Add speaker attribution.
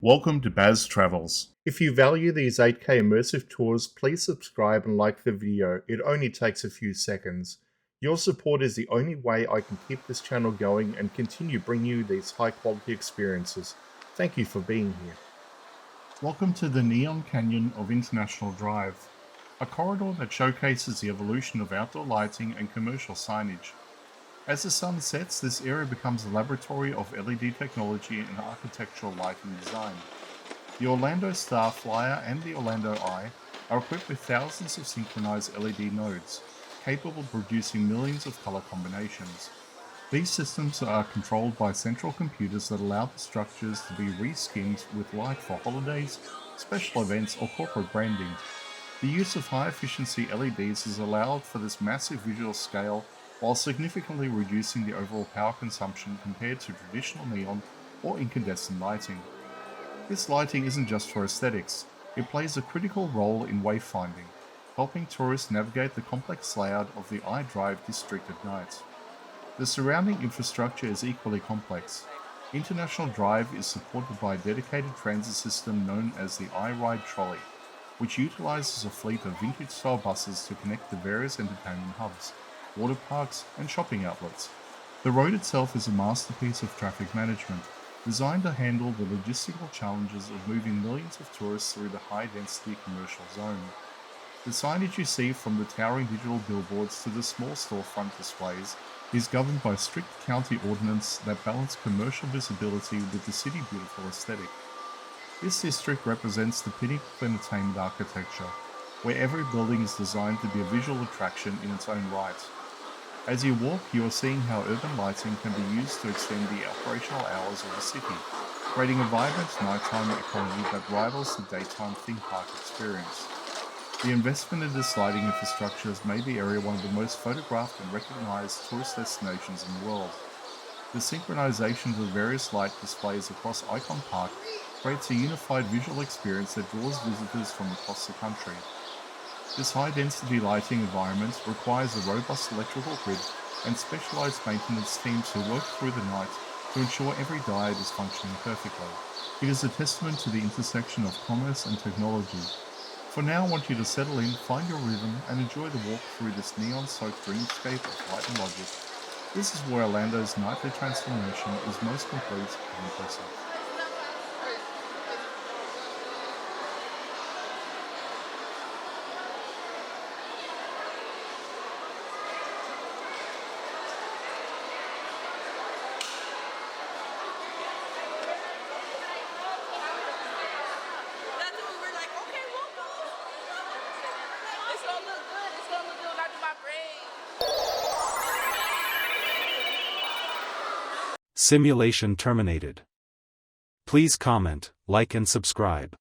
Speaker 1: Welcome to Baz Travels. If you value these 8K immersive tours, please subscribe and like the video. It only takes a few seconds. Your support is the only way I can keep this channel going and continue bringing you these high quality experiences. Thank you for being here. Welcome to the Neon Canyon of International Drive, a corridor that showcases the evolution of outdoor lighting and commercial signage. As the sun sets, this area becomes a laboratory of LED technology and architectural lighting design. The Orlando Starflyer and the Orlando Eye are equipped with thousands of synchronized LED nodes, capable of producing millions of color combinations. These systems are controlled by central computers that allow the structures to be reskinned with light for holidays, special events, or corporate branding. The use of high-efficiency LEDs has allowed for this massive visual scale while significantly reducing the overall power consumption compared to traditional neon or incandescent lighting. This lighting isn't just for aesthetics, it plays a critical role in wayfinding, helping tourists navigate the complex layout of the iDrive district at night. The surrounding infrastructure is equally complex. International Drive is supported by a dedicated transit system known as the iRide Trolley, which utilizes a fleet of vintage-style buses to connect the various entertainment hubs, water parks, and shopping outlets. The road itself is a masterpiece of traffic management, designed to handle the logistical challenges of moving millions of tourists through the high-density commercial zone. The signage you see, from the towering digital billboards to the small storefront displays, is governed by strict county ordinance that balance commercial visibility with the city beautiful aesthetic. This district represents the pinnacle of entertainment architecture, where every building is designed to be a visual attraction in its own right. As you walk, you are seeing how urban lighting can be used to extend the operational hours of the city, creating a vibrant nighttime economy that rivals the daytime theme park experience. The investment in this lighting infrastructure has made the area one of the most photographed and recognized tourist destinations in the world. The synchronization of various light displays across Icon Park creates a unified visual experience that draws visitors from across the country. This high-density lighting environment requires a robust electrical grid and specialized maintenance teams who work through the night to ensure every diode is functioning perfectly. It is a testament to the intersection of commerce and technology. For now, I want you to settle in, find your rhythm, and enjoy the walk through this neon-soaked dreamscape of light and logic. This is where Orlando's nightly transformation is most complete and impressive.
Speaker 2: That's when we're like, okay, we'll go. It's gonna look good. It's gonna look good when I do my braids.
Speaker 3: Simulation terminated. Please comment, like and subscribe.